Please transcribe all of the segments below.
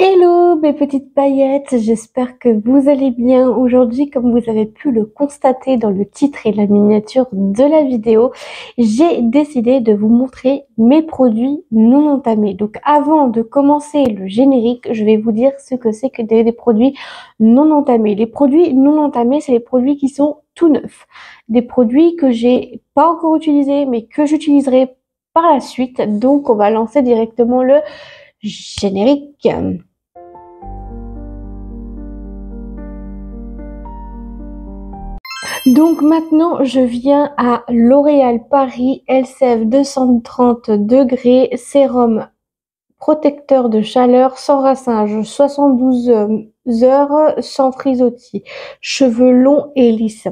Hello mes petites paillettes, j'espère que vous allez bien. Aujourd'hui, comme vous avez pu le constater dans le titre et la miniature de la vidéo, j'ai décidé de vous montrer mes produits non entamés. Donc avant de commencer le générique, je vais vous dire ce que c'est que des produits non entamés. Les produits non entamés, c'est les produits qui sont tout neufs. Des produits que j'ai pas encore utilisés, mais que j'utiliserai par la suite. Donc on va lancer directement le générique. Donc maintenant, je viens à L'Oréal Paris LCF 230 degrés sérum protecteur de chaleur sans rinçage, 72 heures sans frisottis, cheveux longs et lisses.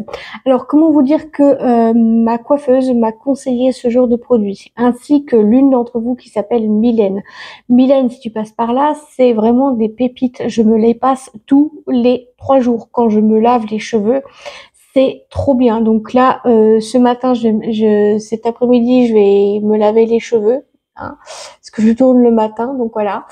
Alors comment vous dire que ma coiffeuse m'a conseillé ce genre de produit, ainsi que l'une d'entre vous qui s'appelle Mylène. Mylène, si tu passes par là, c'est vraiment des pépites. Je me les passe tous les 3 jours quand je me lave les cheveux. C'est trop bien. Donc là, ce matin, cet après-midi, je vais me laver les cheveux, hein, parce que je tourne le matin, donc voilà.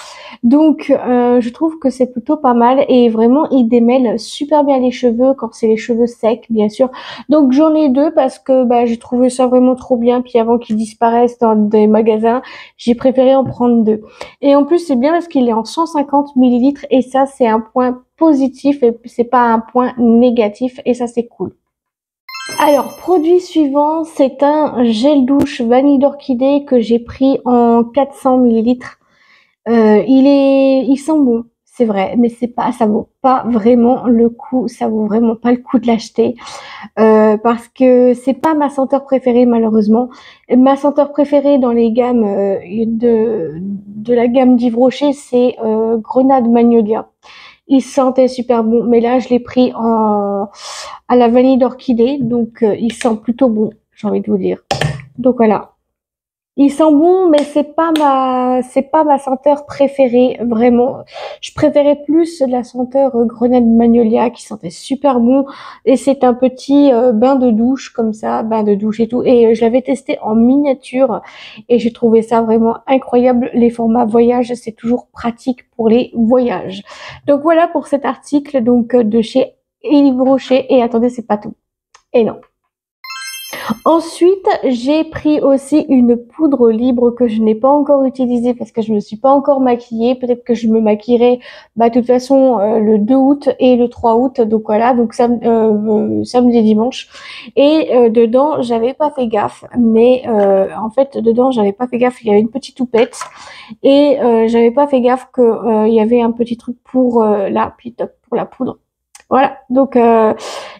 Donc, je trouve que c'est plutôt pas mal et vraiment, il démêle super bien les cheveux quand c'est les cheveux secs, bien sûr. Donc, j'en ai deux parce que j'ai trouvé ça vraiment trop bien. Puis avant qu'ils disparaissent dans des magasins, j'ai préféré en prendre deux. Et en plus, c'est bien parce qu'il est en 150 millilitres et ça, c'est un point positif et c'est pas un point négatif et ça, c'est cool. Alors, produit suivant, c'est un gel douche vanille d'orchidée que j'ai pris en 400 millilitres. Il sent bon, c'est vrai, mais ça vaut pas vraiment le coup, ça vaut vraiment pas le coup de l'acheter, parce que c'est pas ma senteur préférée malheureusement. Ma senteur préférée dans les gammes de la gamme d'Yves Rocher, c'est Grenade Magnolia. Il sentait super bon, mais là je l'ai pris à la vanille d'orchidée, donc il sent plutôt bon, j'ai envie de vous dire. Donc voilà. Il sent bon, mais c'est pas ma senteur préférée, vraiment. Je préférais plus la senteur Grenade Magnolia qui sentait super bon. Et c'est un petit bain de douche comme ça, bain de douche et tout. Et je l'avais testé en miniature et j'ai trouvé ça vraiment incroyable. Les formats voyage, c'est toujours pratique pour les voyages. Donc voilà pour cet article donc de chez Yves Rocher. Et attendez, c'est pas tout. Et non. Ensuite, j'ai pris aussi une poudre libre que je n'ai pas encore utilisée parce que je me suis pas encore maquillée. Peut-être que je me maquillerai de toute façon le 2 août et le 3 août. Donc voilà, donc samedi et dimanche. Et dedans, j'avais pas fait gaffe. Mais en fait, dedans, j'avais pas fait gaffe. Il y avait une petite toupette. Et j'avais pas fait gaffe que il y avait un petit truc pour pour la poudre. Voilà, donc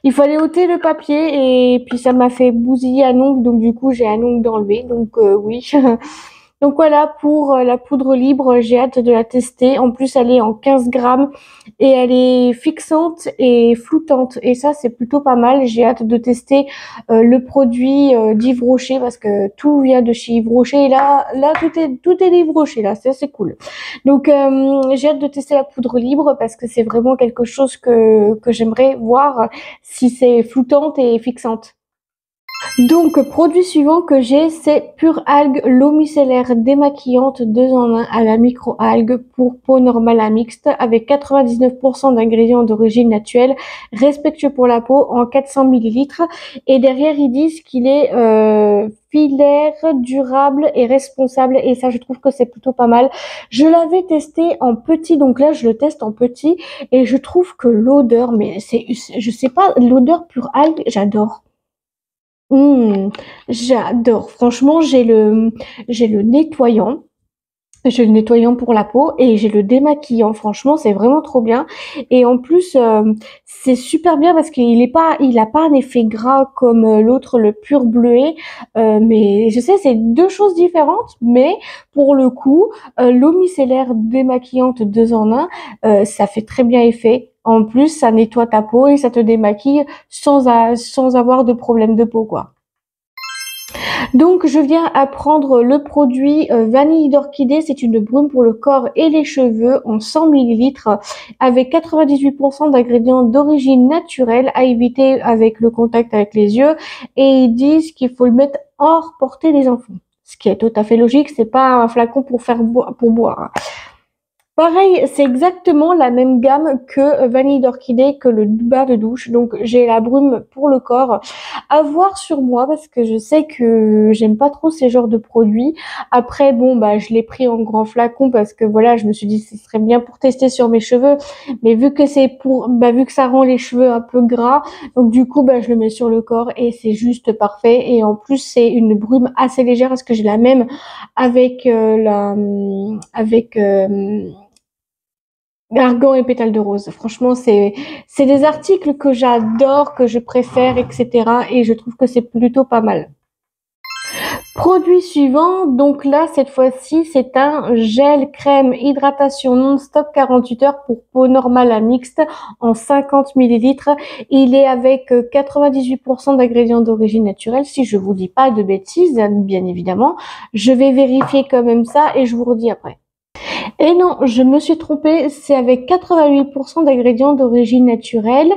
il fallait ôter le papier et puis ça m'a fait bousiller un ongle, donc du coup j'ai un ongle d'enlever, donc oui. Donc voilà pour la poudre libre, j'ai hâte de la tester. En plus, elle est en 15 grammes et elle est fixante et floutante. Et ça, c'est plutôt pas mal. J'ai hâte de tester le produit d'Yves Rocher parce que tout vient de chez Yves Rocher. Et là, tout est d'Yves Rocher, là. C'est cool. Donc, j'ai hâte de tester la poudre libre parce que c'est vraiment quelque chose que j'aimerais voir si c'est floutante et fixante. Donc, produit suivant que j'ai, c'est Pure Algue, l'eau micellaire démaquillante 2 en 1 à la micro-algue pour peau normale à mixte avec 99% d'ingrédients d'origine naturelle, respectueux pour la peau en 400 millilitres. Et derrière, ils disent qu'il est filaire, durable et responsable. Et ça, je trouve que c'est plutôt pas mal. Je l'avais testé en petit, donc là, je le teste en petit. Et je trouve que l'odeur, mais je sais pas, l'odeur Pure Algue, j'adore. J'adore. Franchement, j'ai le nettoyant. J'ai le nettoyant pour la peau et j'ai le démaquillant. Franchement, c'est vraiment trop bien. Et en plus, c'est super bien parce il a pas un effet gras comme l'autre, le pur bleuet. Mais je sais, c'est deux choses différentes. Mais pour le coup, l'eau micellaire démaquillante 2 en 1, ça fait très bien effet. En plus, ça nettoie ta peau et ça te démaquille sans avoir de problème de peau, quoi. Donc, je viens à prendre le produit vanille d'orchidée. C'est une brume pour le corps et les cheveux en 100 millilitres avec 98% d'ingrédients d'origine naturelle à éviter avec le contact avec les yeux. Et ils disent qu'il faut le mettre hors portée des enfants. Ce qui est tout à fait logique. C'est pas un flacon pour boire. Pareil, c'est exactement la même gamme que Vanille d'Orchidée, que le bas de douche. Donc j'ai la brume pour le corps à voir sur moi parce que je sais que j'aime pas trop ces genres de produits. Après bon bah je l'ai pris en grand flacon parce que voilà, je me suis dit que ce serait bien pour tester sur mes cheveux, mais vu que c'est pour vu que ça rend les cheveux un peu gras, donc du coup je le mets sur le corps et c'est juste parfait. Et en plus c'est une brume assez légère parce que j'ai la même avec Argan et pétales de rose. Franchement, c'est des articles que j'adore, que je préfère, etc. Et je trouve que c'est plutôt pas mal. Produit suivant, donc là, cette fois-ci, c'est un gel crème hydratation non-stop 48 heures pour peau normale à mixte en 50 millilitres. Il est avec 98% d'ingrédients d'origine naturelle, si je vous dis pas de bêtises, bien évidemment. Je vais vérifier quand même ça et je vous redis après. Et non, je me suis trompée, c'est avec 88% d'ingrédients d'origine naturelle.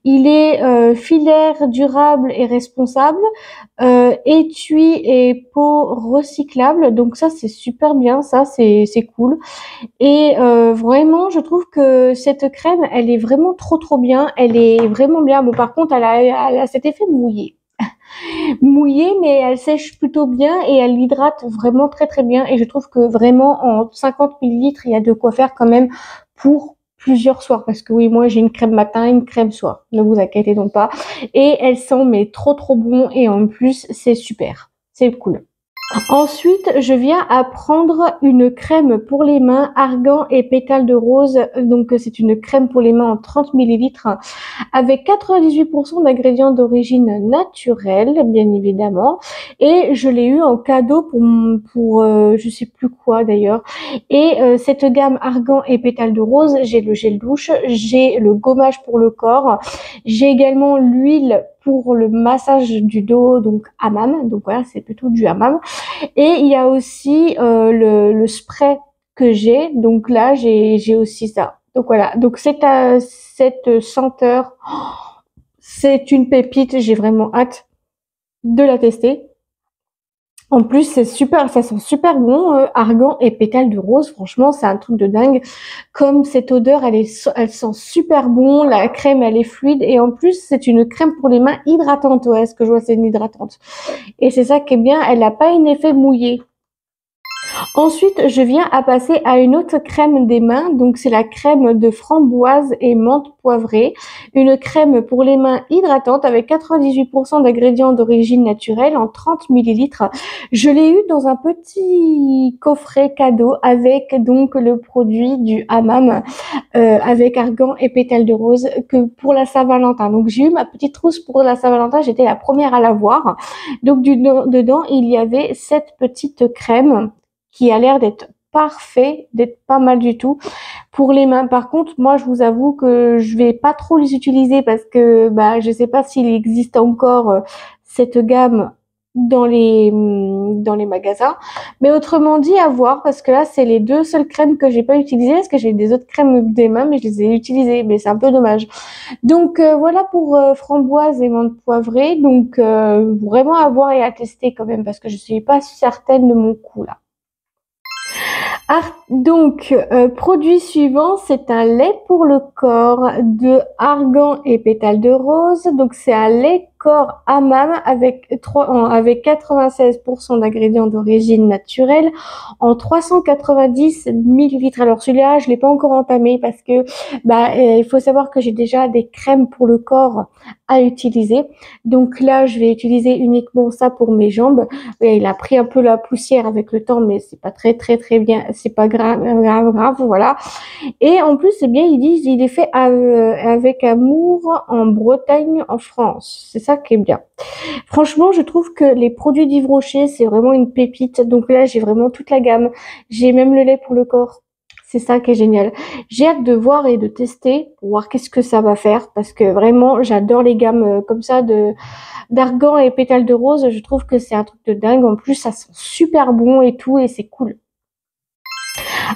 Il est filaire, durable et responsable, étui et peau recyclable. Donc ça, c'est super bien, ça, c'est cool. Et vraiment, je trouve que cette crème, elle est vraiment trop bien. Elle est vraiment bien. Bon, par contre, elle a cet effet mouillé. Mouillée, mais elle sèche plutôt bien et elle hydrate vraiment très bien. Et je trouve que vraiment en 50 millilitres, il y a de quoi faire quand même pour plusieurs soirs. Parce que oui, moi j'ai une crème matin, une crème soir. Ne vous inquiétez donc pas. Et elle sent mais trop bon et en plus c'est super. C'est cool. Ensuite, je viens à prendre une crème pour les mains, argan et pétales de rose. Donc, c'est une crème pour les mains en 30 millilitres avec 98% d'ingrédients d'origine naturelle, bien évidemment. Et je l'ai eu en cadeau pour je sais plus quoi d'ailleurs. Et cette gamme argan et pétales de rose, j'ai le gel douche, j'ai le gommage pour le corps, j'ai également l'huile pour le massage du dos, donc hammam. Donc voilà, c'est plutôt du hammam. Et il y a aussi le spray que j'ai. Donc là, j'ai aussi ça. Donc voilà. Donc cette senteur, c'est une pépite. J'ai vraiment hâte de la tester. En plus, c'est super, ça sent super bon, argan et pétales de rose. Franchement, c'est un truc de dingue. Comme cette odeur, elle sent super bon. La crème, elle est fluide. Et en plus, c'est une crème pour les mains hydratante. Ouais, ce que je vois, c'est une hydratante. Et c'est ça qui est bien. Elle n'a pas un effet mouillé. Ensuite, je viens à passer à une autre crème des mains. Donc, c'est la crème de framboise et menthe poivrée. Une crème pour les mains hydratante avec 98% d'ingrédients d'origine naturelle en 30 millilitres. Je l'ai eu dans un petit coffret cadeau avec donc le produit du hammam avec argan et pétales de rose que pour la Saint-Valentin. Donc, j'ai eu ma petite trousse pour la Saint-Valentin. J'étais la première à l'avoir. Donc, dedans, il y avait cette petite crème qui a l'air d'être parfait, d'être pas mal du tout. Pour les mains, par contre, moi, je vous avoue que je vais pas trop les utiliser parce que je sais pas s'il existe encore cette gamme dans les magasins. Mais autrement dit, à voir parce que là, c'est les deux seules crèmes que j'ai pas utilisées parce que j'ai des autres crèmes des mains, mais je les ai utilisées. Mais c'est un peu dommage. Donc voilà pour framboise et menthe poivrée. Donc vraiment à voir et à tester quand même parce que je suis pas certaine de mon coup là. Donc, produit suivant, c'est un lait pour le corps de argan et pétales de rose. Donc, c'est un lait corps hammam avec 96% d'ingrédients d'origine naturelle en 390 millilitres. Alors, celui-là, je l'ai pas encore entamé parce que il faut savoir que j'ai déjà des crèmes pour le corps à utiliser. Donc là, je vais utiliser uniquement ça pour mes jambes. Et il a pris un peu la poussière avec le temps, mais c'est pas très bien, c'est pas grave, voilà. Et en plus, c'est bien, ils disent, il est fait avec amour en Bretagne, en France. C'est ça qui est bien. Franchement, je trouve que les produits d'Yves Rocher, c'est vraiment une pépite. Donc là, j'ai vraiment toute la gamme. J'ai même le lait pour le corps. C'est ça qui est génial. J'ai hâte de voir et de tester pour voir qu'est-ce que ça va faire parce que vraiment, j'adore les gammes comme ça d'argan et pétales de rose. Je trouve que c'est un truc de dingue. En plus, ça sent super bon et tout et c'est cool.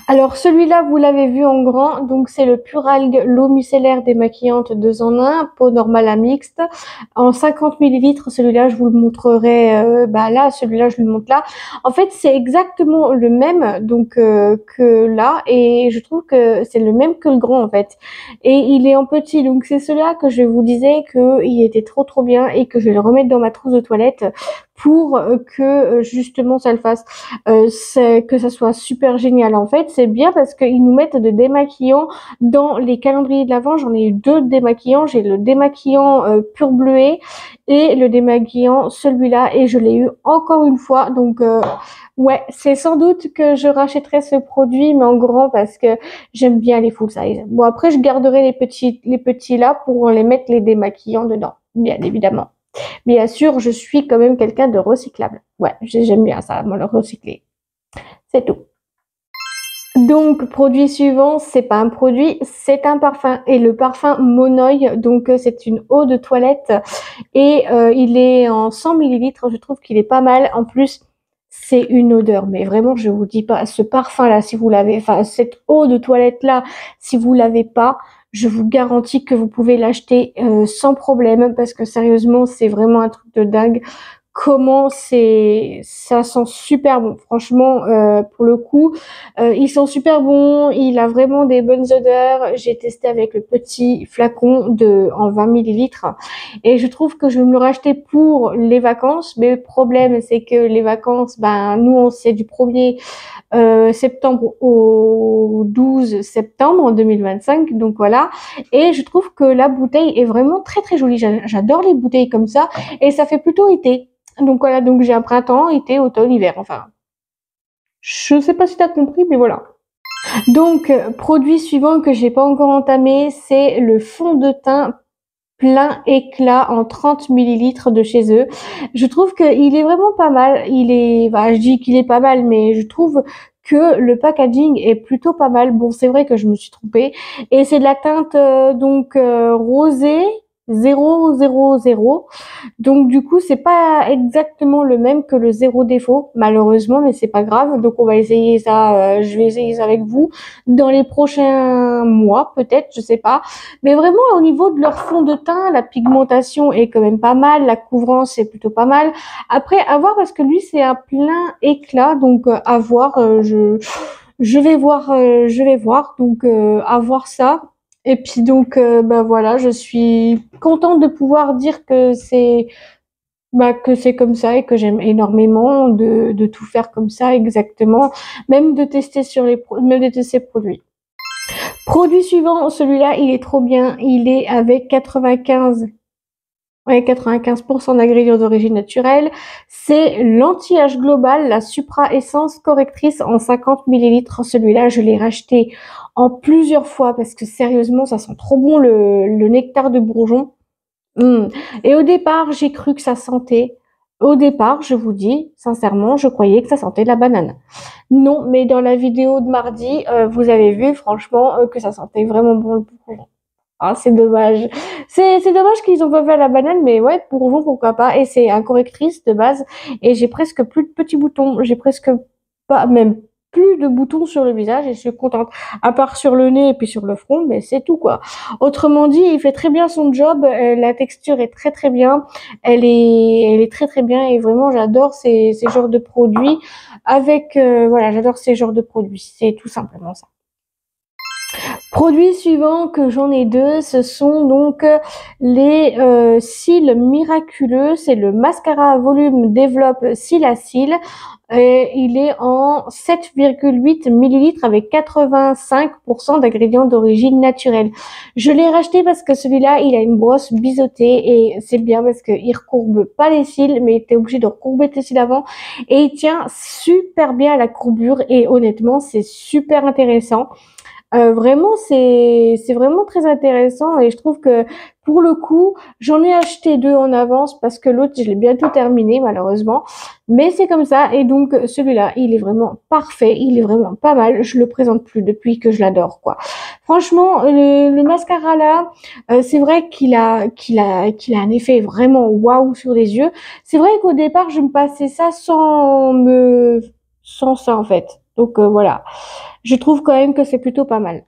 Alors celui-là, vous l'avez vu en grand, donc c'est le Puralgue, l'eau micellaire démaquillante 2 en 1, peau normale à mixte, en 50 millilitres. Celui-là, je vous le montrerai, là, celui-là, je le montre là. En fait, c'est exactement le même donc que là, et je trouve que c'est le même que le grand en fait. Et il est en petit, donc c'est celui-là que je vous disais qu'il était trop bien et que je vais le remettre dans ma trousse de toilette pour que justement ça le fasse, que ça soit super génial. En fait, c'est bien parce qu'ils nous mettent de démaquillants dans les calendriers de l'Avent. J'en ai eu 2 démaquillants. J'ai le démaquillant pur bleuet et le démaquillant celui-là, et je l'ai eu encore une fois. Donc ouais, c'est sans doute que je rachèterai ce produit, mais en grand parce que j'aime bien les full size. Bon, après, je garderai les petits là pour les mettre les démaquillants dedans, bien évidemment. Bien sûr, je suis quand même quelqu'un de recyclable. Ouais, j'aime bien ça, moi, le recycler. C'est tout. Donc, produit suivant, c'est pas un produit, c'est un parfum. Et le parfum Monoï, donc c'est une eau de toilette. Et il est en 100 millilitres, je trouve qu'il est pas mal. En plus, c'est une odeur. Mais vraiment, je vous dis pas, ce parfum-là, si vous l'avez, enfin, cette eau de toilette-là, si vous l'avez pas, je vous garantis que vous pouvez l'acheter sans problème, parce que sérieusement, c'est vraiment un truc de dingue. Comment ça sent super bon. Franchement, pour le coup, ils sont super bons. Il a vraiment des bonnes odeurs. J'ai testé avec le petit flacon en 20 millilitres et je trouve que je vais me le racheter pour les vacances. Mais le problème, c'est que les vacances, nous, on sait du 1er septembre au 12 septembre 2025, donc voilà. Et je trouve que la bouteille est vraiment très jolie. J'adore les bouteilles comme ça, et ça fait plutôt été. Donc voilà, donc j'ai un printemps, été, automne, hiver, enfin. Je sais pas si t'as compris, mais voilà. Donc, produit suivant que j'ai pas encore entamé, c'est le fond de teint plein éclat en 30 millilitres de chez eux. Je trouve qu'il est vraiment pas mal. Je dis qu'il est pas mal, mais je trouve que le packaging est plutôt pas mal. Bon, c'est vrai que je me suis trompée. Et c'est de la teinte rosée 000. Donc du coup, c'est pas exactement le même que le zéro défaut, malheureusement, mais c'est pas grave. Donc on va essayer ça, je vais essayer ça avec vous dans les prochains mois, peut-être, je sais pas. Mais vraiment, au niveau de leur fond de teint, la pigmentation est quand même pas mal, la couvrance est plutôt pas mal. Après, à voir, parce que lui, c'est un plein éclat, donc à voir, je vais voir, donc à voir ça. Et puis donc, voilà, je suis contente de pouvoir dire que c'est comme ça et que j'aime énormément de tout faire comme ça exactement, même de tester même de tester les produits. Produit suivant, celui-là, il est trop bien. Il est avec 95% d'ingrédients d'origine naturelle. C'est l'anti-âge global, la Supra Essence correctrice en 50 millilitres. Celui-là, je l'ai racheté en plusieurs fois parce que sérieusement, ça sent trop bon le nectar de bourgeon. Et au départ, j'ai cru que ça sentait. Au départ, je vous dis, sincèrement, je croyais que ça sentait la banane. Non, mais dans la vidéo de mardi, vous avez vu, franchement, que ça sentait vraiment bon le bourgeon. Ah, c'est dommage. C'est dommage qu'ils ont pas fait la banane, mais ouais, bourgeon, pourquoi pas. Et c'est un correctrice de base. Et j'ai presque plus de petits boutons. J'ai presque pas, même plus de boutons sur le visage, et je suis contente. À part sur le nez et puis sur le front, mais c'est tout, quoi. Autrement dit, il fait très bien son job. La texture est très bien. Elle est très bien, et vraiment, j'adore ces genres de produits. Voilà, j'adore ces genres de produits. C'est tout simplement ça. Produit suivant, que j'en ai 2, ce sont donc les cils miraculeux. C'est le mascara à volume développe cils à cils. Il est en 7,8 millilitres avec 85% d'ingrédients d'origine naturelle. Je l'ai racheté parce que celui-là, il a une brosse biseautée, et c'est bien parce qu'il recourbe pas les cils, mais t'es obligé de recourber tes cils avant, et il tient super bien à la courbure, et honnêtement, c'est super intéressant. Vraiment, c'est vraiment très intéressant, et je trouve que pour le coup, j'en ai acheté 2 en avance parce que l'autre, je l'ai bientôt terminé malheureusement. Mais c'est comme ça, et donc celui-là, il est vraiment parfait, il est vraiment pas mal. Je le présente plus depuis que je l'adore, quoi. Franchement, le mascara là, c'est vrai qu'il a un effet vraiment waouh sur les yeux. C'est vrai qu'au départ, je me passais ça sans ça en fait. Donc voilà, je trouve quand même que c'est plutôt pas mal.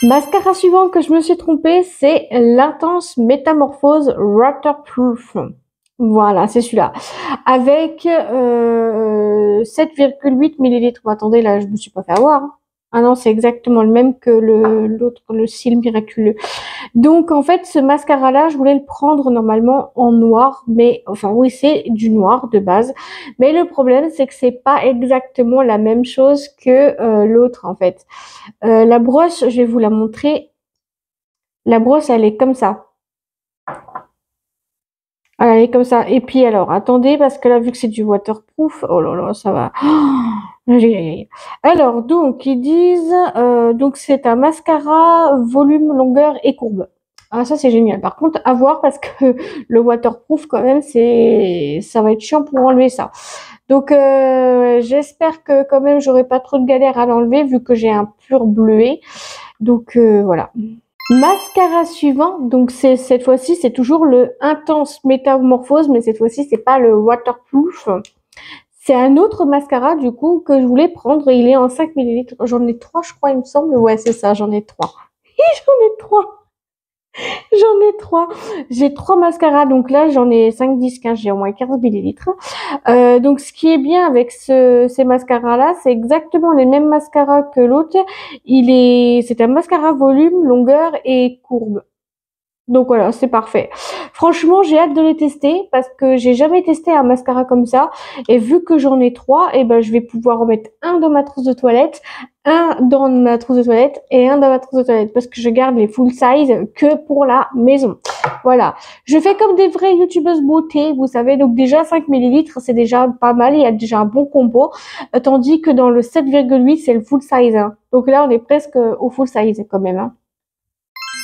Mascara suivant que je me suis trompée, c'est l'Intense Métamorphose Waterproof. Voilà, c'est celui-là. Avec 7,8 millilitres. Bon, attendez, là, je me suis pas fait avoir, hein. Ah non, c'est exactement le même que l'autre, le cil miraculeux. Donc, en fait, ce mascara-là, je voulais le prendre normalement en noir, mais enfin, oui, c'est du noir de base. Mais le problème, c'est que c'est pas exactement la même chose que l'autre, en fait. La brosse, je vais vous la montrer. La brosse, elle est comme ça. Elle est comme ça. Et puis, alors, attendez, parce que là, vu que c'est du waterproof, oh là là, ça va. Aïe, aïe, aïe. Alors, donc, ils disent, donc, c'est un mascara, volume, longueur et courbe. Ah, ça, c'est génial. Par contre, à voir, parce que le waterproof, quand même, ça va être chiant pour enlever ça. Donc, j'espère que, quand même, j'aurai pas trop de galère à l'enlever, vu que j'ai un pur bleuet. Donc, voilà. Mascara suivant, donc cette fois-ci, c'est toujours le Intense Métamorphose, mais cette fois-ci, c'est pas le Waterproof. C'est un autre mascara, du coup, que je voulais prendre. Il est en 5 millilitres. J'en ai 3, je crois, il me semble. Ouais, c'est ça, j'en ai 3. J'en ai 3. J'en ai 3. J'ai 3 mascaras, donc là, j'en ai 5, 10, 15, j'ai au moins 15 millilitres. Donc, ce qui est bien avec ces mascaras-là, c'est exactement les mêmes mascaras que l'autre. C'est un mascara volume, longueur et courbe. Donc voilà, c'est parfait. Franchement, j'ai hâte de les tester parce que j'ai jamais testé un mascara comme ça. Et vu que j'en ai 3, eh ben, je vais pouvoir en mettre un dans ma trousse de toilette, un dans ma trousse de toilette et un dans ma trousse de toilette parce que je garde les full size que pour la maison. Voilà. Je fais comme des vraies youtubeuses beauté, vous savez. Donc déjà, 5 millilitres, c'est déjà pas mal. Il y a déjà un bon combo. Tandis que dans le 7,8, c'est le full size, hein. Donc là, on est presque au full size quand même, hein.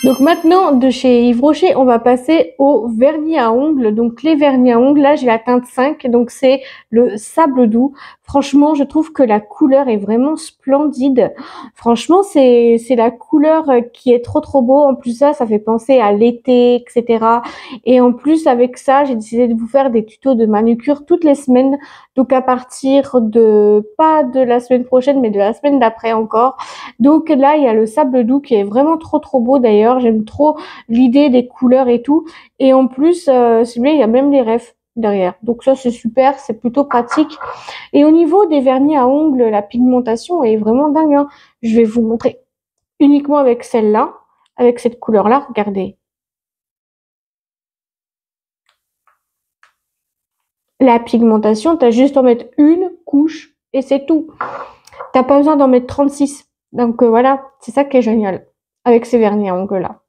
Donc maintenant, de chez Yves Rocher, on va passer au vernis à ongles. Donc les vernis à ongles, là j'ai la teinte 5, donc c'est le sable doux. Franchement, je trouve que la couleur est vraiment splendide. Franchement, c'est la couleur qui est trop beau. En plus ça fait penser à l'été, etc. Et en plus avec ça, j'ai décidé de vous faire des tutos de manucure toutes les semaines. Donc à partir pas de la semaine prochaine, mais de la semaine d'après encore. Donc là, il y a le sable doux qui est vraiment trop beau d'ailleurs. J'aime trop l'idée des couleurs et tout. Et en plus, si vous voulez, il y a même les refs derrière. Donc ça, c'est super, c'est plutôt pratique. Et au niveau des vernis à ongles, la pigmentation est vraiment dingue, hein. Je vais vous montrer uniquement avec celle-là, avec cette couleur-là. Regardez. La pigmentation, t'as juste à en mettre une couche et c'est tout. T'as pas besoin d'en mettre 36. Donc voilà, c'est ça qui est génial avec ces vernis à ongles là.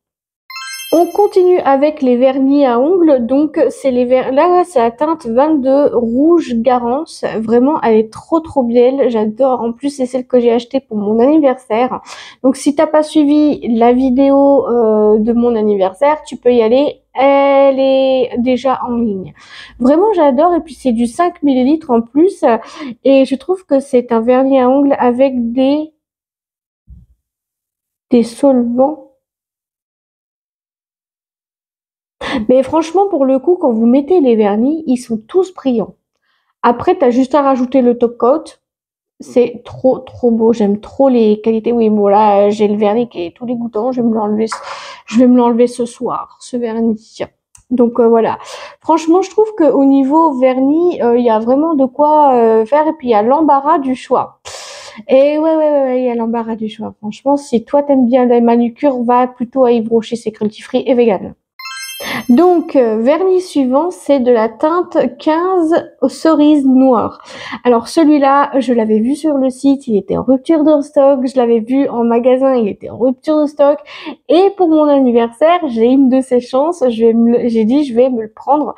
On continue avec les vernis à ongles. Donc c'est là c'est la teinte 22 rouge Garance. Vraiment, elle est trop belle. J'adore. En plus, c'est celle que j'ai achetée pour mon anniversaire. Donc si t'as pas suivi la vidéo de mon anniversaire, tu peux y aller. Elle est déjà en ligne. Vraiment, j'adore. Et puis c'est du 5 millilitres en plus. Et je trouve que c'est un vernis à ongles avec des solvants. Mais franchement, pour le coup, quand vous mettez les vernis, ils sont tous brillants. Après, t'as juste à rajouter le top coat. C'est trop beau. J'aime trop les qualités. Oui, bon là, j'ai le vernis qui est tout dégoûtant. Je vais me l'enlever ce soir, ce vernis. Donc voilà. Franchement, je trouve qu'au niveau vernis, il y a vraiment de quoi faire. Et puis il y a l'embarras du choix. Et ouais, il y a l'embarras du choix. Franchement, si toi t'aimes bien la manucure, va plutôt à Yves Rocher, c'est cruelty free et vegan. Donc, vernis suivant, c'est de la teinte 15 cerise noire. Alors celui-là, je l'avais vu sur le site, il était en rupture de stock. Je l'avais vu en magasin, il était en rupture de stock. Et pour mon anniversaire, j'ai une de ces chances. J'ai dit, je vais me le prendre.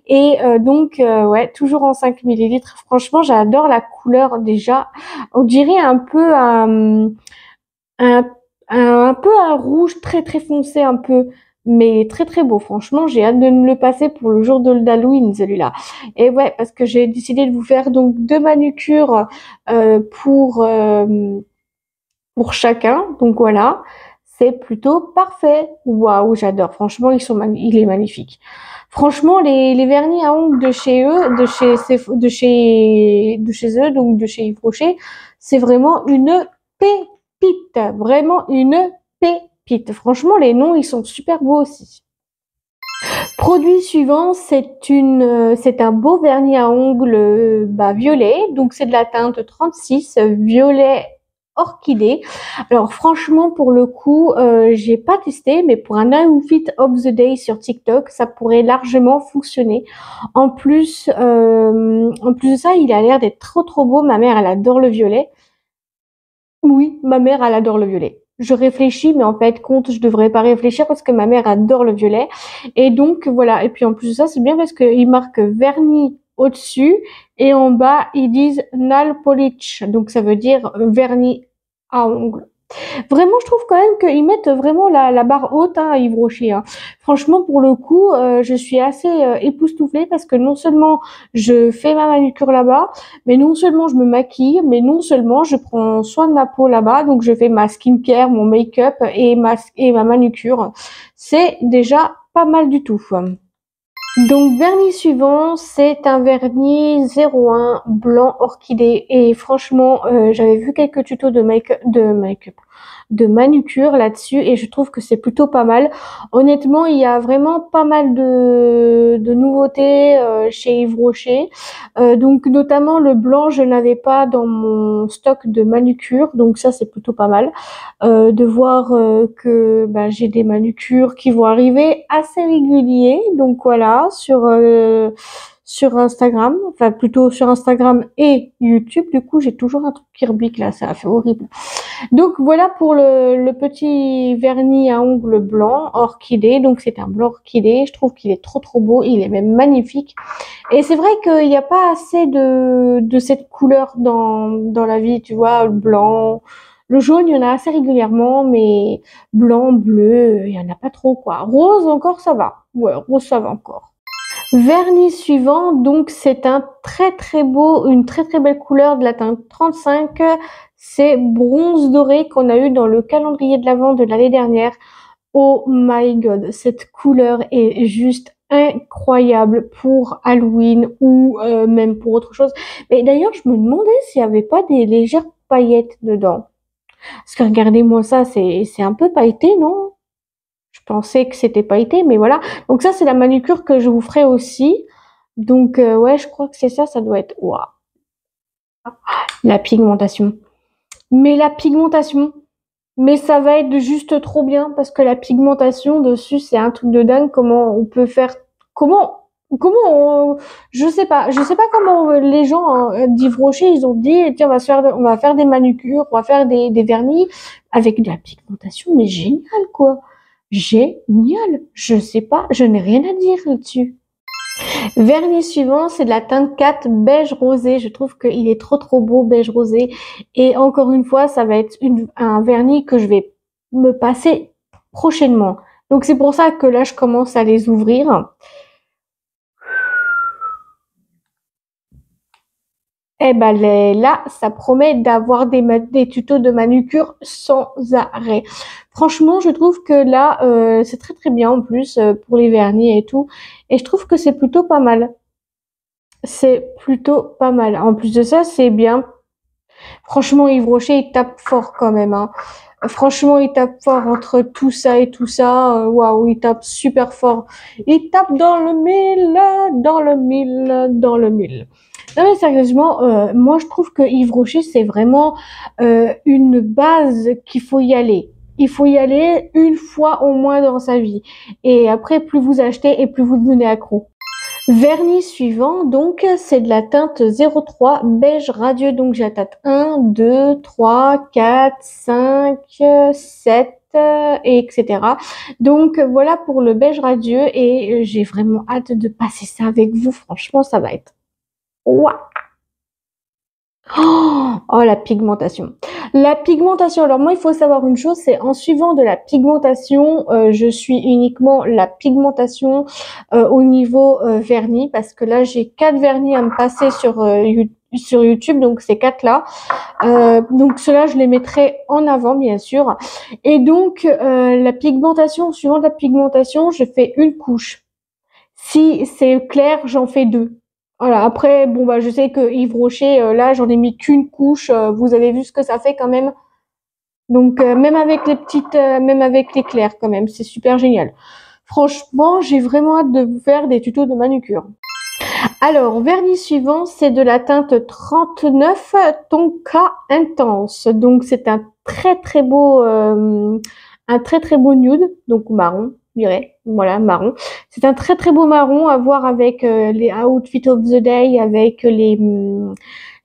Et donc, ouais, toujours en 5 millilitres. Franchement, j'adore la couleur déjà. On dirait un peu un, un peu un rouge très foncé, un peu. Mais très beau, franchement, j'ai hâte de me le passer pour le jour de l'Halloween, celui-là. Et ouais, parce que j'ai décidé de vous faire donc 2 manucures pour chacun. Donc voilà, c'est plutôt parfait. Waouh, j'adore. Franchement, il est magnifique. Franchement, les vernis à ongles de chez eux, de chez eux, donc de chez Yves Rocher, c'est vraiment une pépite. Vraiment une pépite. Franchement, les noms, ils sont super beaux aussi. Produit suivant, c'est un beau vernis à ongles violet, donc c'est de la teinte 36, violet orchidée. Alors franchement, pour le coup, j'ai pas testé, mais pour un outfit of the day sur TikTok, ça pourrait largement fonctionner. En plus de ça, il a l'air d'être trop trop beau. Ma mère, elle adore le violet. Oui, ma mère, elle adore le violet. Je réfléchis, mais en fait, compte, je devrais pas réfléchir parce que ma mère adore le violet. Et donc, voilà. Et puis, en plus de ça, c'est bien parce qu'ils marquent vernis au-dessus et en bas, ils disent nail polish. Donc, ça veut dire vernis à ongles. Vraiment, je trouve quand même qu'ils mettent vraiment la barre haute à Yves Rocher. Hein. Franchement, pour le coup, je suis assez époustouflée parce que non seulement je fais ma manucure là-bas, mais non seulement je me maquille, mais non seulement je prends soin de ma peau là-bas. Donc, je fais ma skincare, mon make-up et ma manucure. C'est déjà pas mal du tout. Donc vernis suivant, c'est un vernis 01 blanc orchidée et franchement, j'avais vu quelques tutos de manucure là-dessus et je trouve que c'est plutôt pas mal. Honnêtement, il y a vraiment pas mal de nouveautés chez Yves Rocher. Donc notamment le blanc, je n'avais pas dans mon stock de manucure, donc ça c'est plutôt pas mal. De voir que j'ai des manucures qui vont arriver assez réguliers, donc voilà, sur Instagram, enfin plutôt sur Instagram et YouTube. Du coup, j'ai toujours un truc qui rebique là, ça a fait horrible. Donc voilà pour le petit vernis à ongles blanc orchidée. Donc c'est un blanc orchidée. Je trouve qu'il est trop trop beau. Il est même magnifique. Et c'est vrai qu'il n'y a pas assez de cette couleur dans la vie, tu vois, le blanc. Le jaune, il y en a assez régulièrement, mais blanc, bleu, il y en a pas trop, quoi. Rose, encore, ça va. Ouais, rose, ça va encore. Vernis suivant, donc c'est un très très beau, une très très belle couleur de la teinte 35. C'est bronze doré qu'on a eu dans le calendrier de l'Avent de l'année dernière. Oh my god, cette couleur est juste incroyable pour Halloween ou même pour autre chose. Mais d'ailleurs, je me demandais s'il n'y avait pas des légères paillettes dedans. Parce que regardez-moi ça, c'est un peu pailleté, non? Je pensais que c'était pailleté, mais voilà. Donc ça, c'est la manucure que je vous ferai aussi. Donc ouais, je crois que c'est ça, ça doit être... Waouh, la pigmentation. Mais la pigmentation, mais ça va être juste trop bien parce que la pigmentation dessus, c'est un truc de dingue. Comment on peut faire... Je sais pas comment les gens d'Yves Rocher, ils ont dit, tiens, on va faire des manucures, on va faire des vernis avec de la pigmentation, mais génial, quoi. Génial. Je sais pas, je n'ai rien à dire là-dessus. Vernis suivant, c'est de la teinte 4 beige rosé. Je trouve qu'il est trop trop beau, beige rosé. Et encore une fois, ça va être un vernis que je vais me passer prochainement. Donc c'est pour ça que là, je commence à les ouvrir. Eh ben là, ça promet d'avoir des tutos de manucure sans arrêt. Franchement, je trouve que là, c'est très très bien en plus pour les vernis et tout. Et je trouve que c'est plutôt pas mal. C'est plutôt pas mal. En plus de ça, c'est bien. Franchement, Yves Rocher, il tape fort quand même. Hein. Franchement, il tape fort entre tout ça et tout ça. Waouh, il tape super fort. Il tape dans le mille, dans le mille, dans le mille. Non mais sérieusement, moi je trouve que Yves Rocher c'est vraiment une base qu'il faut y aller. Il faut y aller une fois au moins dans sa vie. Et après, plus vous achetez et plus vous devenez accro. Vernis suivant, donc c'est de la teinte 03 beige radieux. Donc j'ai la teinte 1, 2, 3, 4, 5, 7 et etc. Donc voilà pour le beige radieux et j'ai vraiment hâte de passer ça avec vous. Franchement, ça va être... Waouh. Oh, la pigmentation. La pigmentation. Alors moi, il faut savoir une chose, c'est en suivant de la pigmentation, je suis uniquement la pigmentation au niveau vernis parce que là, j'ai 4 vernis à me passer sur YouTube, donc ces 4 là. Donc ceux-là, je les mettrai en avant, bien sûr. Et donc la pigmentation, suivant la pigmentation, je fais une couche. Si c'est clair, j'en fais 2. Voilà. Après, bon bah je sais que Yves Rocher, là, j'en ai mis qu'une couche. Vous avez vu ce que ça fait quand même. Donc même avec les petites, même avec les clairs quand même, c'est super génial. Franchement, j'ai vraiment hâte de vous faire des tutos de manucure. Alors, vernis suivant, c'est de la teinte 39 Tonka Intense. Donc c'est un très beau, nude, donc marron, je dirais. Voilà, marron. C'est un très beau marron à voir avec les outfits of the day, avec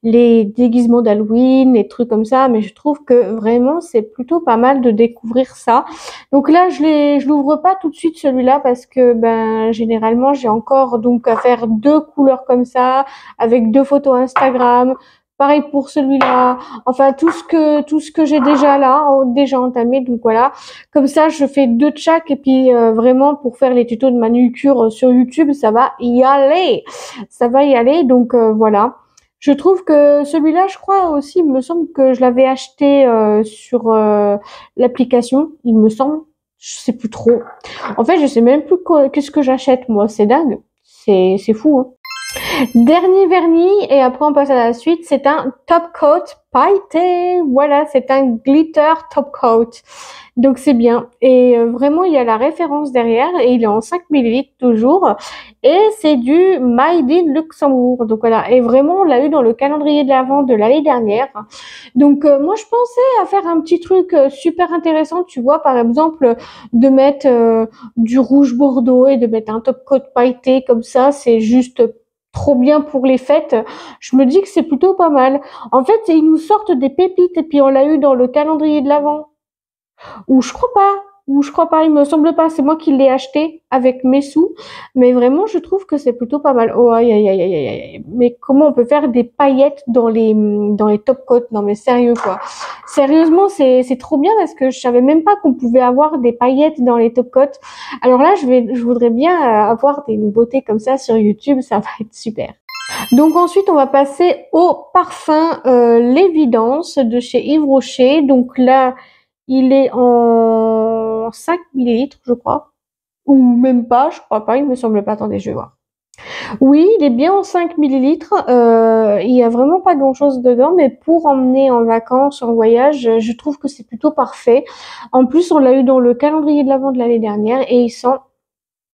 les déguisements d'Halloween, les trucs comme ça, mais je trouve que vraiment c'est plutôt pas mal de découvrir ça. Donc là je l'ouvre pas tout de suite celui-là parce que ben généralement j'ai encore donc à faire 2 couleurs comme ça avec 2 photos Instagram. Pareil pour celui-là. Enfin tout ce que j'ai déjà là, déjà entamé. Donc voilà. Comme ça je fais 2 de chaque et puis vraiment pour faire les tutos de manucure sur YouTube, ça va y aller. Ça va y aller. Donc voilà. Je trouve que celui-là, je crois aussi, il me semble que je l'avais acheté sur l'application, il me semble. Je sais plus trop. En fait, je sais même plus qu'est-ce que j'achète moi. C'est dingue. C'est fou. Hein. Dernier vernis et après on passe à la suite. C'est un top coat pailleté. Voilà, c'est un glitter top coat. Donc c'est bien. Et vraiment, il y a la référence derrière et il est en 5 ml toujours. Et c'est du Made in Luxembourg. Donc voilà. Et vraiment, on l'a eu dans le calendrier de l'Avent de l'année dernière. Donc moi, je pensais à faire un petit truc super intéressant. Tu vois, par exemple, de mettre du rouge bordeaux et de mettre un top coat pailleté comme ça. C'est juste trop bien pour les fêtes. Je me dis que c'est plutôt pas mal. En fait, ils nous sortent des pépites et puis on l'a eu dans le calendrier de l'Avent. Ou je crois pas, il me semble pas, c'est moi qui l'ai acheté avec mes sous, mais vraiment je trouve que c'est plutôt pas mal. Oh aïe aïe aïe aïe aïe aïe. Mais comment on peut faire des paillettes dans les top coats? Non mais sérieux quoi. Sérieusement, c'est trop bien parce que je savais même pas qu'on pouvait avoir des paillettes dans les top coats. Alors là, je voudrais bien avoir des nouveautés comme ça sur YouTube, ça va être super. Donc ensuite, on va passer au parfum L'Évidence de chez Yves Rocher. Donc là, il est en 5 millilitres, je crois. Ou même pas, je crois pas, il me semble pas. Attendez, je vais voir. Oui, il est bien en 5 millilitres. Il y a vraiment pas grand-chose dedans, mais pour emmener en vacances, en voyage, je trouve que c'est plutôt parfait. En plus, on l'a eu dans le calendrier de l'Avent de l'année dernière et il sent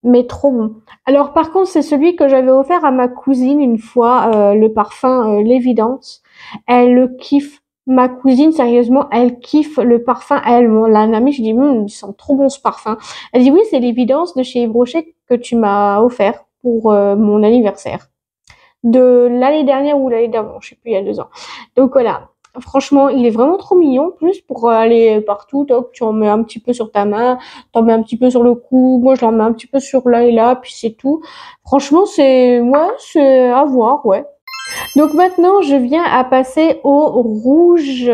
mais trop bon. Alors par contre, c'est celui que j'avais offert à ma cousine une fois, le parfum L'Évidence. Elle le kiffe. Ma cousine, sérieusement, elle kiffe le parfum. Elle l'a un ami, je dis, il sent trop bon ce parfum. Elle dit, oui, c'est L'Évidence de chez Yves Rocher que tu m'as offert pour mon anniversaire. De l'année dernière ou l'année d'avant, je sais plus, il y a 2 ans. Donc voilà. Franchement, il est vraiment trop mignon. Plus pour aller partout, toc, tu en mets un petit peu sur ta main, t'en mets un petit peu sur le cou. Moi, je l'en mets un petit peu sur là et là, puis c'est tout. Franchement, c'est à voir, ouais. Donc maintenant, je viens à passer au rouge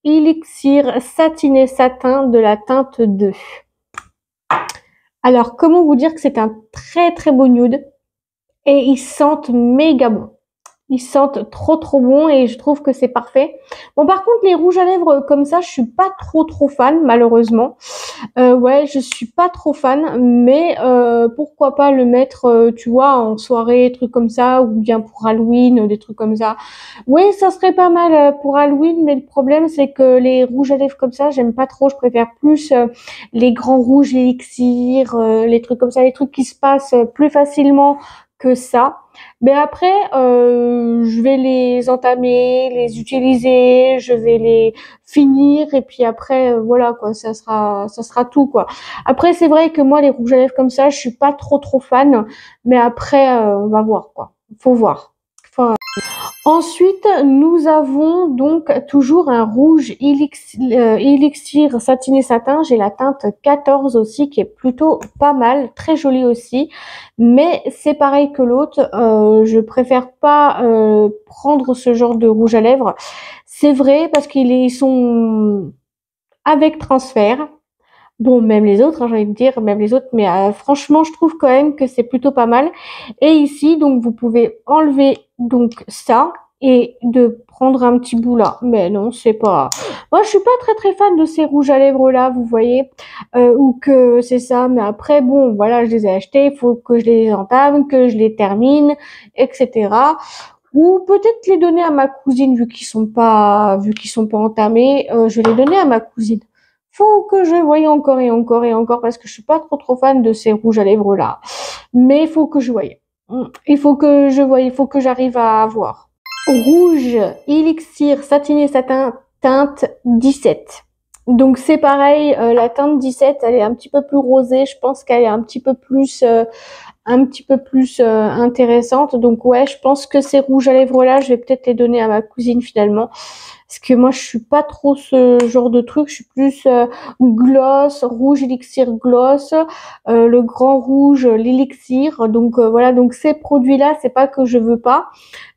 élixir satiné satin de la teinte 2. Alors, comment vous dire que c'est un très beau nude et ils sentent méga bon. Ils sentent trop bon et je trouve que c'est parfait. Bon, par contre, les rouges à lèvres comme ça, je suis pas trop fan, malheureusement. Ouais, je suis pas trop fan, mais pourquoi pas le mettre, tu vois, en soirée, trucs comme ça, ou bien pour Halloween, des trucs comme ça. Oui, ça serait pas mal pour Halloween, mais le problème, c'est que les rouges à lèvres comme ça, j'aime pas trop. Je préfère plus les grands rouges élixir, les trucs comme ça, les trucs qui se passent plus facilement que ça. Mais après, je vais les entamer, les utiliser, je vais les finir et puis après, voilà quoi, ça sera tout quoi. Après, c'est vrai que moi, les rouges à lèvres comme ça, je suis pas trop fan, mais après, on va voir quoi. Faut voir. Ensuite, nous avons donc toujours un rouge élixir satiné satin. J'ai la teinte 14 aussi qui est plutôt pas mal, très jolie aussi. Mais c'est pareil que l'autre, je préfère pas prendre ce genre de rouge à lèvres. C'est vrai parce qu'ils sont avec transfert. Bon, même les autres, hein, j'ai envie de dire, même les autres, mais franchement, je trouve quand même que c'est plutôt pas mal. Et ici, donc, vous pouvez enlever donc ça et de prendre un petit bout là. Mais non, c'est pas... Moi, je suis pas très fan de ces rouges à lèvres là, vous voyez, ou que c'est ça. Mais après, bon, voilà, je les ai achetés, il faut que je les entame, que je les termine, etc. Ou peut-être les donner à ma cousine vu qu'ils sont pas entamés. Je vais les donner à ma cousine. Faut que je voie encore et encore et encore parce que je suis pas trop fan de ces rouges à lèvres là. Mais il faut que je voie. Il faut que je voie, il faut que j'arrive à voir. Rouge, élixir, satiné satin, teinte 17. Donc c'est pareil, la teinte 17, elle est un petit peu plus rosée. Je pense qu'elle est un petit peu plus intéressante. Donc ouais, je pense que ces rouges à lèvres là, je vais peut-être les donner à ma cousine finalement. Parce que moi, je suis pas trop ce genre de truc. Je suis plus gloss, rouge élixir gloss, le grand rouge, l'élixir. Donc voilà, donc ces produits-là, c'est pas que je veux pas.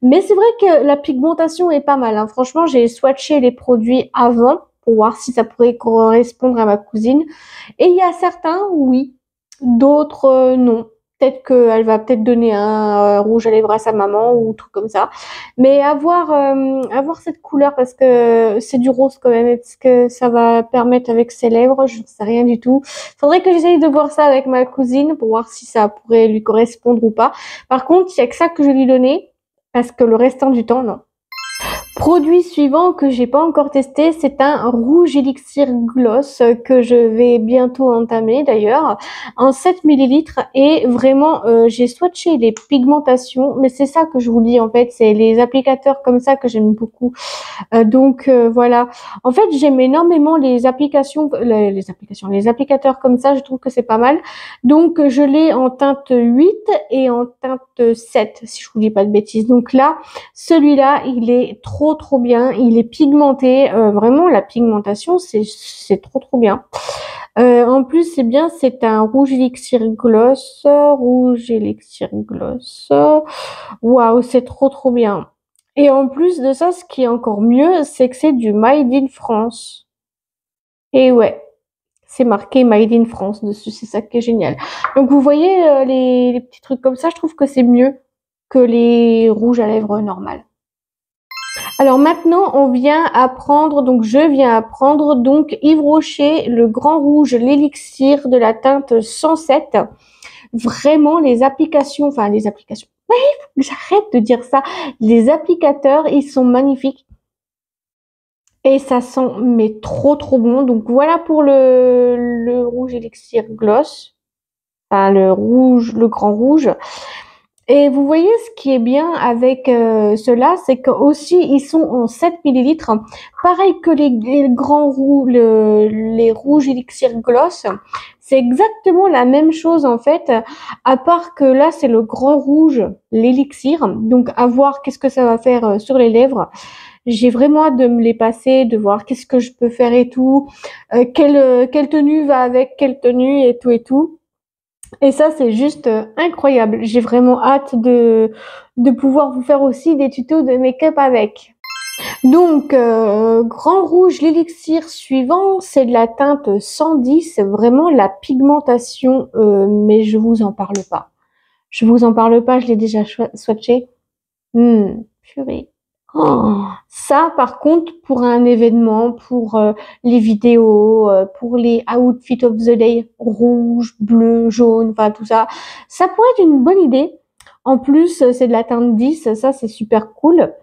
Mais c'est vrai que la pigmentation est pas mal, hein. Franchement, j'ai swatché les produits avant pour voir si ça pourrait correspondre à ma cousine. Et il y a certains, oui. D'autres, non. Peut-être qu'elle va peut-être donner un rouge à lèvres à sa maman ou truc comme ça. Mais avoir cette couleur parce que c'est du rose quand même. Est-ce que ça va permettre avec ses lèvres? Je ne sais rien du tout. Faudrait que j'essaye de voir ça avec ma cousine pour voir si ça pourrait lui correspondre ou pas. Par contre, il y a que ça que je vais lui donner parce que le restant du temps, non. Produit suivant que j'ai pas encore testé, c'est un rouge élixir gloss que je vais bientôt entamer d'ailleurs en 7 millilitres et vraiment j'ai swatché les pigmentations mais c'est ça que je vous dis en fait, c'est les applicateurs comme ça que j'aime beaucoup. Voilà. En fait, j'aime énormément les les applicateurs comme ça, je trouve que c'est pas mal. Donc je l'ai en teinte 8 et en teinte 7 si je vous dis pas de bêtises. Donc là, celui-là, il est trop bien, il est pigmenté, vraiment la pigmentation c'est trop bien. En plus, c'est bien, c'est un rouge élixir gloss, Waouh, c'est trop bien. Et en plus de ça, ce qui est encore mieux, c'est que c'est du Made in France. Et ouais, c'est marqué Made in France dessus, c'est ça qui est génial. Donc vous voyez les petits trucs comme ça, je trouve que c'est mieux que les rouges à lèvres normales. Alors maintenant, je viens à prendre donc Yves Rocher, le grand rouge, l'élixir de la teinte 107. Vraiment, les applications. Ouais, j'arrête de dire ça. Les applicateurs, ils sont magnifiques. Et ça sent, mais trop bon. Donc voilà pour le rouge élixir gloss. Enfin, le grand rouge. Et vous voyez, ce qui est bien avec ceux-là, c'est que aussi ils sont en 7 millilitres. Pareil que les grands rouges, les rouges élixir gloss. C'est exactement la même chose en fait, à part que là c'est le grand rouge, l'élixir. Donc à voir qu'est-ce que ça va faire sur les lèvres. J'ai vraiment hâte de me les passer, de voir qu'est-ce que je peux faire et tout, quelle tenue va avec quelle tenue et tout et tout. Et ça, c'est juste incroyable. J'ai vraiment hâte de pouvoir vous faire aussi des tutos de make-up avec. Donc, grand rouge, l'élixir suivant, c'est de la teinte 110. C'est vraiment la pigmentation, mais je vous en parle pas. Je vous en parle pas, je l'ai déjà swatché. Purée. Oh, ça, par contre, pour un événement, pour les vidéos, pour les outfits of the day, rouge, bleu, jaune, enfin tout ça, ça pourrait être une bonne idée. En plus, c'est de la teinte 10, ça c'est super cool.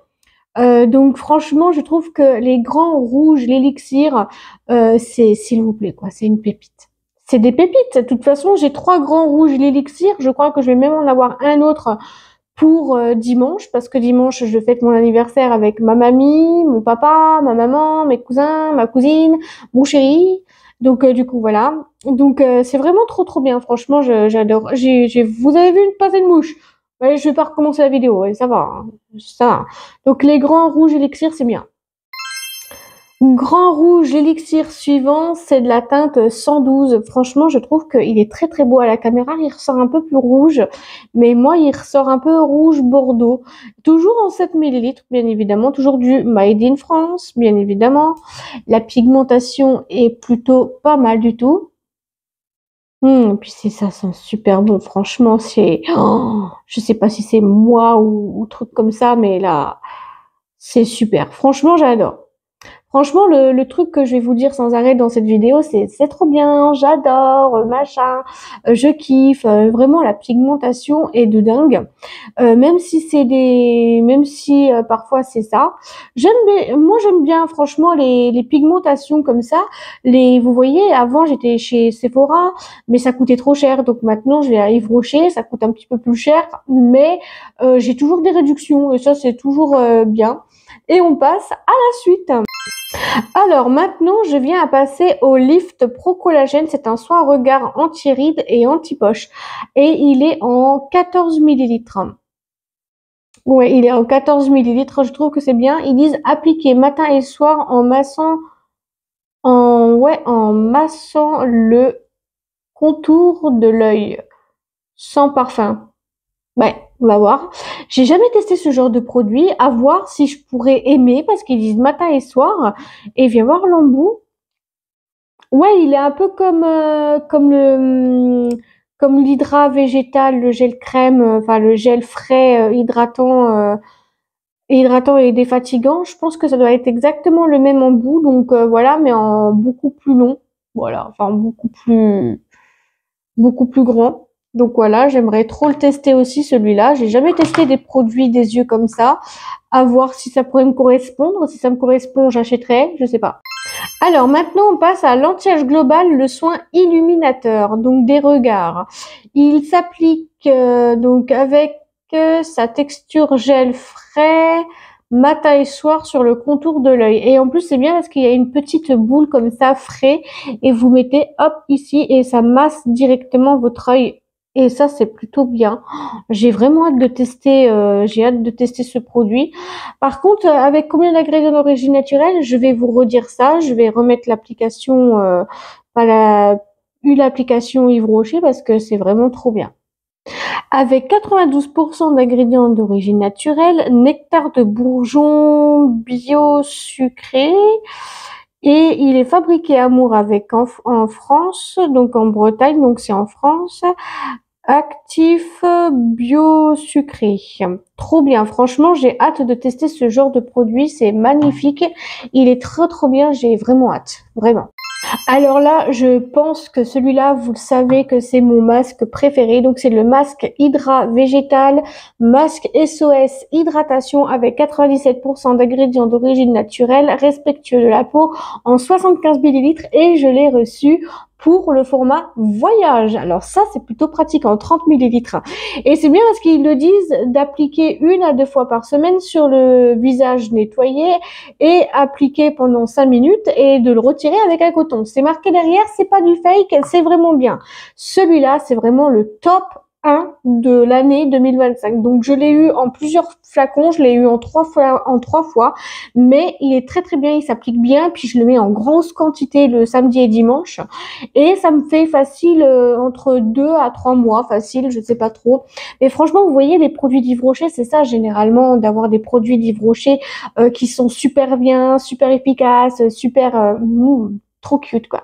Donc franchement, je trouve que les grands rouges, l'élixir, c'est s'il vous plaît quoi, c'est une pépite. C'est des pépites. De toute façon, j'ai 3 grands rouges, l'élixir. Je crois que je vais même en avoir un autre pour dimanche, parce que dimanche, je fête mon anniversaire avec ma mamie, mon papa, ma maman, mes cousins, ma cousine, mon chéri. Donc du coup voilà. Donc c'est vraiment trop bien. Franchement, j'adore. Vous avez vu une passée de mouche. Ouais, je vais pas recommencer la vidéo. Ouais, ça va, hein. Ça va. Donc les grands rouges élixir, c'est bien. Grand rouge, l'élixir suivant, c'est de la teinte 112. Franchement, je trouve qu'il est très beau à la caméra. Il ressort un peu plus rouge, mais moi, il ressort un peu rouge bordeaux. Toujours en 7 millilitres, bien évidemment. Toujours du Made in France, bien évidemment. La pigmentation est plutôt pas mal du tout. Puis ça sent super bon. Franchement, je sais pas si c'est moi ou truc comme ça, mais là... C'est super. Franchement, j'adore. Franchement, le truc que je vais vous dire sans arrêt dans cette vidéo, c'est trop bien, j'adore, machin, je kiffe, vraiment la pigmentation est de dingue. Même si parfois c'est ça. Moi j'aime bien franchement les pigmentations comme ça. Vous voyez, avant j'étais chez Sephora, mais ça coûtait trop cher, donc maintenant je vais à Yves Rocher, ça coûte un petit peu plus cher, mais j'ai toujours des réductions et ça c'est toujours bien. Et on passe à la suite. Alors maintenant, je viens à passer au Lift Pro Collagène. C'est un soin regard anti-rides et anti-poche. Et il est en 14 millilitres. Ouais, il est en 14 millilitres. Je trouve que c'est bien. Ils disent appliquer matin et soir en massant le contour de l'œil. Sans parfum. Ouais, on va voir. J'ai jamais testé ce genre de produit. À voir si je pourrais aimer parce qu'ils disent matin et soir. Et viens voir l'embout. Ouais, il est un peu comme l'hydra végétal, le gel crème, enfin le gel frais hydratant et défatigant. Je pense que ça doit être exactement le même embout, donc voilà, mais en beaucoup plus long. Voilà, enfin beaucoup plus grand. Donc voilà, j'aimerais trop le tester aussi celui-là. J'ai jamais testé des produits des yeux comme ça. À voir si ça pourrait me correspondre. Si ça me correspond, j'achèterai. Je sais pas. Alors maintenant, on passe à l'anti-âge global, le soin illuminateur, donc des regards. Il s'applique donc avec sa texture gel frais, matin et soir sur le contour de l'œil. Et en plus, c'est bien parce qu'il y a une petite boule comme ça frais et vous mettez hop ici et ça masse directement votre œil. Et ça, c'est plutôt bien. J'ai vraiment hâte de tester. J'ai hâte de tester ce produit. Par contre, avec combien d'ingrédients d'origine naturelle, je vais vous redire ça. Je vais remettre l'application, l'application Yves Rocher parce que c'est vraiment trop bien. Avec 92% d'ingrédients d'origine naturelle, nectar de bourgeon bio sucré. Et il est fabriqué à Mouravec en France, donc en Bretagne, donc c'est en France. Actif bio sucré. Trop bien. Franchement, j'ai hâte de tester ce genre de produit. C'est magnifique. Il est trop bien. J'ai vraiment hâte. Vraiment. Alors là, je pense que celui-là, vous le savez que c'est mon masque préféré. Donc c'est le masque Hydra Végétal, masque SOS Hydratation avec 97% d'ingrédients d'origine naturelle, respectueux de la peau, en 75 millilitres et je l'ai reçu pour le format voyage. Alors ça, c'est plutôt pratique en 30 millilitres. Et c'est bien parce qu'ils le disent d'appliquer 1 à 2 fois par semaine sur le visage nettoyé et appliquer pendant 5 minutes et de le retirer avec un coton. C'est marqué derrière, c'est pas du fake, c'est vraiment bien. Celui-là, c'est vraiment le top 1 de l'année 2025. Donc je l'ai eu en plusieurs flacons, je l'ai eu en trois fois, mais il est très bien, il s'applique bien, puis je le mets en grosse quantité le samedi et dimanche, et ça me fait facile entre 2 à 3 mois, facile, je sais pas trop. Mais franchement, vous voyez, les produits d'Yves Rocher, c'est ça généralement, d'avoir des produits d'Yves Rocher qui sont super bien, super efficaces, trop cute quoi.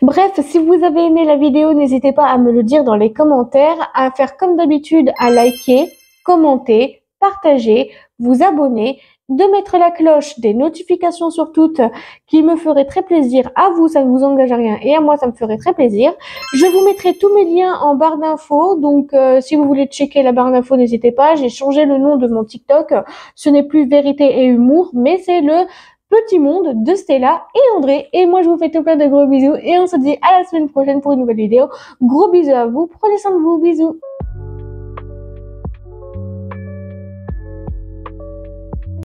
Bref, si vous avez aimé la vidéo, n'hésitez pas à me le dire dans les commentaires, à faire comme d'habitude, à liker, commenter, partager, vous abonner, de mettre la cloche des notifications sur toutes, qui me ferait très plaisir. À vous, ça ne vous engage à rien, et à moi, ça me ferait très plaisir. Je vous mettrai tous mes liens en barre d'infos, donc si vous voulez checker la barre d'infos, n'hésitez pas. J'ai changé le nom de mon TikTok, ce n'est plus Vérité et Humour, mais c'est le Petit Monde de Stella et André. Et moi, je vous fais tout plein de gros bisous et on se dit à la semaine prochaine pour une nouvelle vidéo. Gros bisous à vous, prenez soin de vous, bisous.